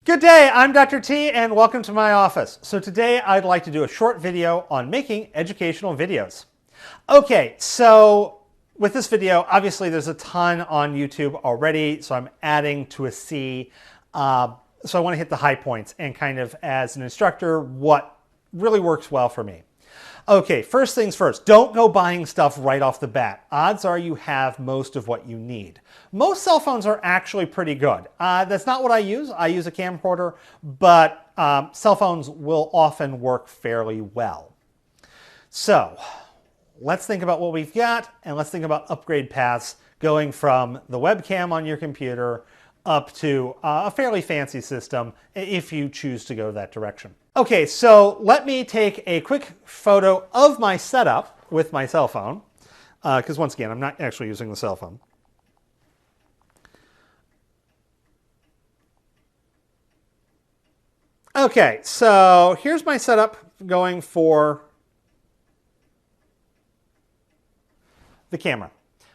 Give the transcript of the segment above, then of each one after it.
Good day, I'm Dr. T and welcome to my office. So today I'd like to do a short video on making educational videos. Okay, so with this video, obviously there's a ton on YouTube already, so I'm adding to a C. So I want to hit the high points and kind of as an instructor, what really works well for me. Okay, first things first, don't go buying stuff right off the bat. Odds are you have most of what you need. Most cell phones are actually pretty good. That's not what I use. I use a camcorder, but cell phones will often work fairly well. So let's think about what we've got and let's think about upgrade paths going from the webcam on your computer up to a fairly fancy system if you choose to go that direction. Okay, so let me take a quick photo of my setup with my cell phone, because once again, I'm not actually using the cell phone. Okay, so here's my setup going for the camera.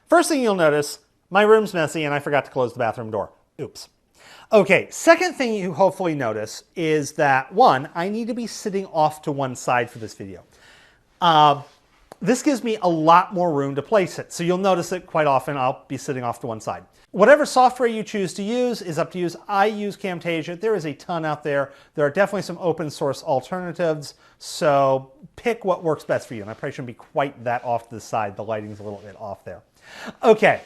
First thing you'll notice, my room's messy and I forgot to close the bathroom door. Oops. Okay, second thing you hopefully notice is that, one, I need to be sitting off to one side for this video. This gives me a lot more room to place it, so you'll notice that quite often I'll be sitting off to one side. Whatever software you choose to use is up to you. I use Camtasia. There is a ton out there. There are definitely some open source alternatives, so pick what works best for you. And I probably shouldn't be quite that off to the side. The lighting's a little bit off there. Okay.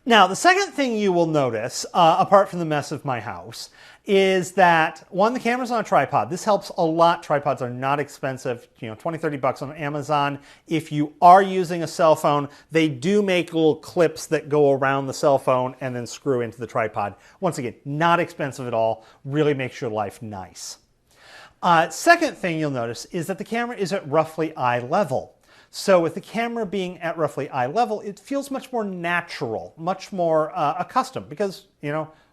Now, the second thing you will notice, apart from the mess of my house, is that, one, the camera's on a tripod. This helps a lot. Tripods are not expensive, 20, 30 bucks on Amazon. If you are using a cell phone, they do make little clips that go around the cell phone and then screw into the tripod. Once again, not expensive at all. Really makes your life nice. Second thing you'll notice is that the camera is at roughly eye level. So with the camera being at roughly eye level, it feels much more natural, much more accustomed because,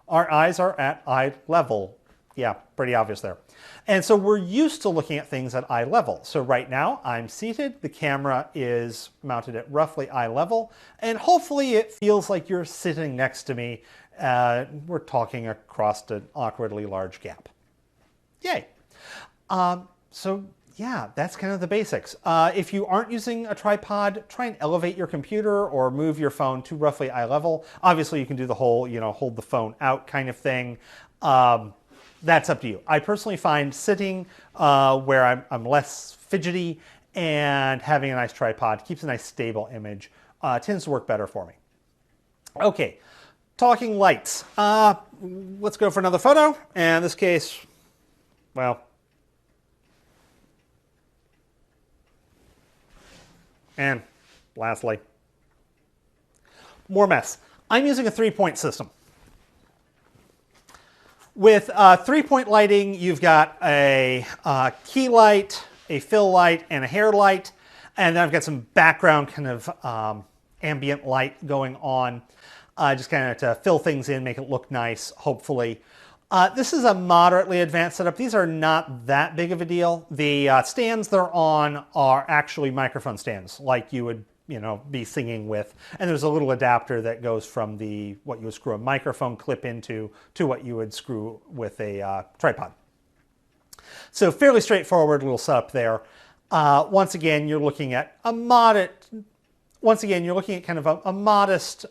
our eyes are at eye level. Yeah, pretty obvious there. And so we're used to looking at things at eye level. So right now I'm seated, the camera is mounted at roughly eye level, and hopefully it feels like you're sitting next to me. We're talking across an awkwardly large gap. Yay. Yeah, that's kind of the basics. If you aren't using a tripod, try and elevate your computer or move your phone to roughly eye level. Obviously, you can do the whole, hold the phone out kind of thing. That's up to you. I personally find sitting where I'm less fidgety and having a nice tripod keeps a nice stable image. Tends to work better for me. Okay, talking lights. Let's go for another photo. And in this case, well, and lastly, more mess. I'm using a 3-point system. With 3-point lighting, you've got a key light, a fill light, and a hair light. And then I've got some background kind of ambient light going on, just kind of to fill things in, make it look nice, hopefully. This is a moderately advanced setup. These are not that big of a deal. The stands they're on are actually microphone stands, like you would, be singing with. And there's a little adapter that goes from what you would screw a microphone clip into to what you would screw with a tripod. So fairly straightforward little setup there. Once again, you're looking at a modest. Once again, you're looking at kind of a modest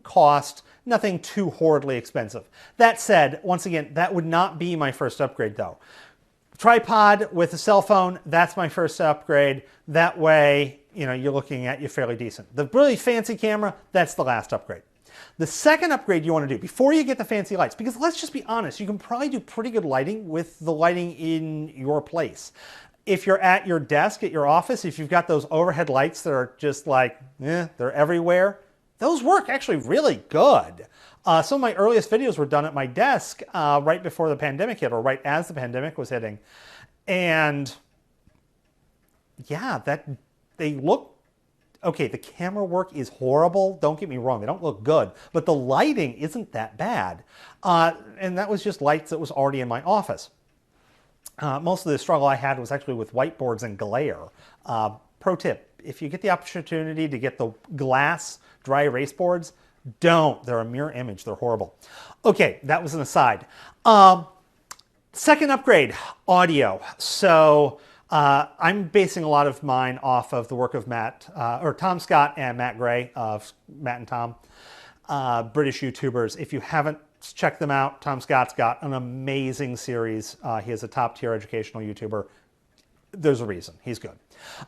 cost. Nothing too horribly expensive. That said, once again, that would not be my first upgrade though. Tripod with a cell phone, that's my first upgrade. That way, you're looking at fairly decent. The really fancy camera, that's the last upgrade. The second upgrade you want to do before you get the fancy lights, because let's just be honest, you can probably do pretty good lighting with the lighting in your place. If you're at your desk, at your office, if you've got those overhead lights that are just like, they're everywhere, those work actually really good. Some of my earliest videos were done at my desk right before the pandemic hit, or right as the pandemic was hitting. And yeah, they look, okay, the camera work is horrible. Don't get me wrong, they don't look good, but the lighting isn't that bad. And that was just lights that was already in my office. Most of the struggle I had was actually with whiteboards and glare. Pro tip, if you get the opportunity to get the glass dry erase boards, Don't. They're a mirror image. They're horrible. Okay, that was an aside. Second upgrade, audio. So I'm basing a lot of mine off of the work of Tom Scott and Matt Gray of Matt and Tom, British YouTubers. If you haven't checked them out, Tom Scott's got an amazing series. He is a top tier educational YouTuber. There's a reason. He's good.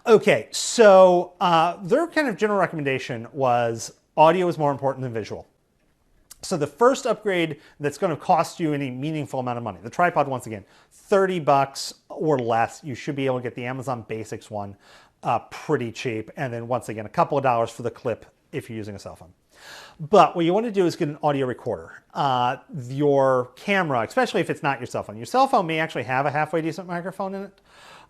Okay, so their kind of general recommendation was audio is more important than visual. So the first upgrade that's going to cost you any meaningful amount of money, the tripod, once again, $30 or less. You should be able to get the Amazon Basics one pretty cheap. And then once again, a couple of dollars for the clip if you're using a cell phone. But what you want to do is get an audio recorder. Your camera, especially if it's not your cell phone may actually have a halfway decent microphone in it.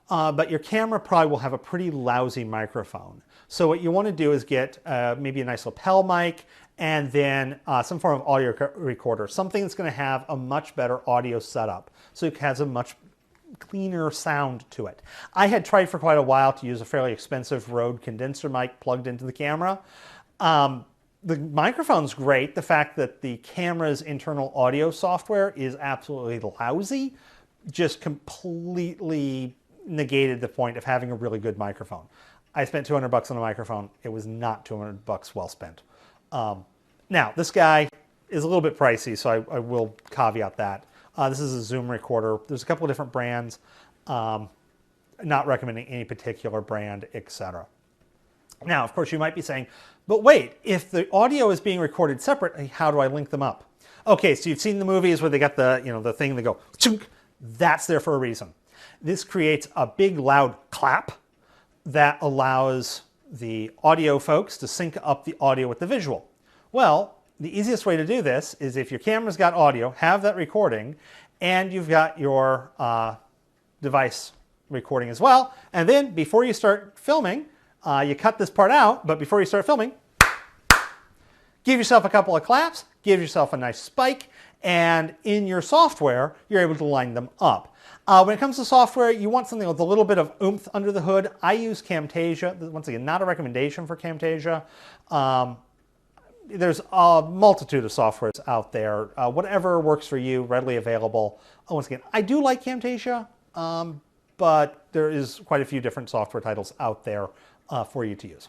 But your camera probably will have a pretty lousy microphone. So what you want to do is get maybe a nice lapel mic and then some form of audio recorder, something that's going to have a much better audio setup. So it has a much cleaner sound to it. I had tried for quite a while to use a fairly expensive Rode condenser mic plugged into the camera. The microphone's great. The fact that the camera's internal audio software is absolutely lousy just completely negated the point of having a really good microphone. I spent $200 on a microphone. It was not $200 well spent. Now, this guy is a little bit pricey, so I will caveat that. This is a Zoom recorder. There's a couple of different brands. Not recommending any particular brand, etc. Now, of course, you might be saying, but wait, if the audio is being recorded separately, how do I link them up? Okay, so you've seen the movies where they got the, the thing that go, chunk. That's there for a reason. This creates a big loud clap that allows the audio folks to sync up the audio with the visual. Well, the easiest way to do this is if your camera's got audio, have that recording, and you've got your device recording as well. And then before you start filming, you cut this part out, but before you start filming, give yourself a couple of claps, give yourself a nice spike, and in your software, you're able to line them up. When it comes to software, you want something with a little bit of oomph under the hood. I use Camtasia. Once again, not a recommendation for Camtasia. There's a multitude of softwares out there. Whatever works for you, readily available. Once again, I do like Camtasia, but there is quite a few different software titles out there for you to use.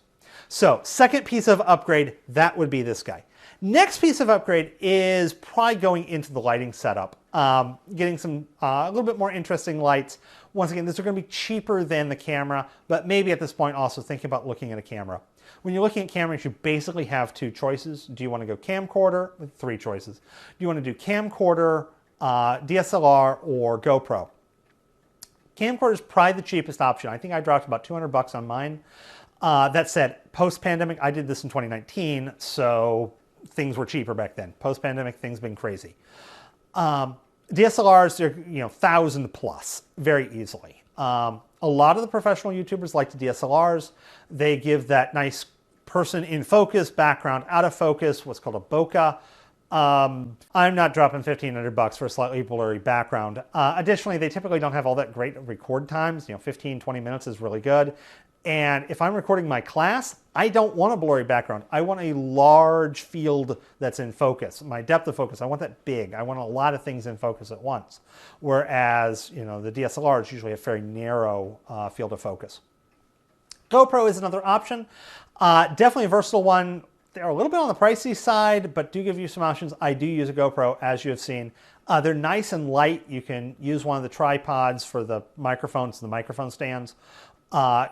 So, second piece of upgrade, that would be this guy. Next piece of upgrade is probably going into the lighting setup. Getting some a little bit more interesting lights. Once again, these are going to be cheaper than the camera, but maybe at this point also thinking about looking at a camera. When you're looking at cameras, you basically have two choices. Do you want to go camcorder? With three choices. Do you want to do camcorder, DSLR, or GoPro? Camcorder is probably the cheapest option. I think I dropped about $200 on mine. That said, post-pandemic, I did this in 2019, so things were cheaper back then. Post-pandemic, things have been crazy. DSLRs, they're 1,000 plus very easily. A lot of the professional YouTubers like the DSLRs. They give that nice person in focus, background out of focus, what's called a bokeh. I'm not dropping $1,500 for a slightly blurry background. Additionally, they typically don't have all that great record times. 15, 20 minutes is really good. And if I'm recording my class, I don't want a blurry background. I want a large field that's in focus. My depth of focus, I want that big. I want a lot of things in focus at once. Whereas, the DSLRs usually have a very narrow field of focus. GoPro is another option. Definitely a versatile one. They're a little bit on the pricey side, but do give you some options. I do use a GoPro, as you have seen. They're nice and light. You can use one of the tripods for the microphones, the microphone stands.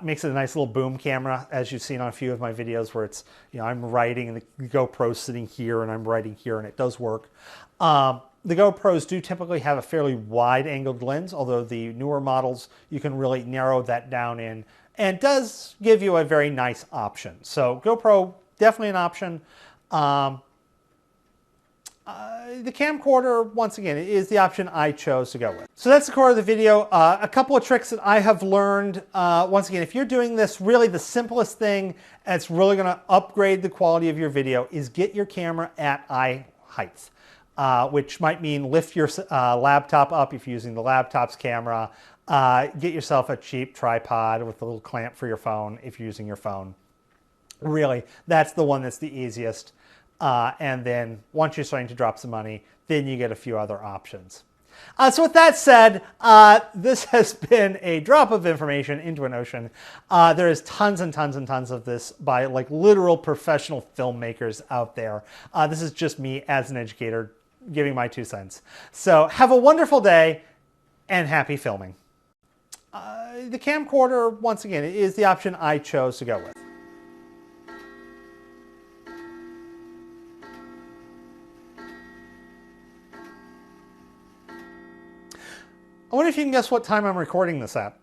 Makes it a nice little boom camera, as you've seen on a few of my videos where it's, I'm writing and the GoPro's sitting here and I'm writing here, and it does work. The GoPros do typically have a fairly wide angled lens, although the newer models, you can really narrow that down in, and does give you a very nice option. So GoPro, definitely an option. The camcorder, once again, is the option I chose to go with. So that's the core of the video. A couple of tricks that I have learned. Once again, if you're doing this, really the simplest thing that's really going to upgrade the quality of your video is get your camera at eye height, which might mean lift your laptop up if you're using the laptop's camera. Get yourself a cheap tripod with a little clamp for your phone if you're using your phone. Really, that's the one that's the easiest. And then once you're starting to drop some money, then you get a few other options. So with that said, this has been a drop of information into an ocean. There is tons and tons and tons of this by like literal professional filmmakers out there. This is just me as an educator giving my 2 cents. So have a wonderful day and happy filming. The camcorder, once again, is the option I chose to go with. I wonder if you can guess what time I'm recording this at.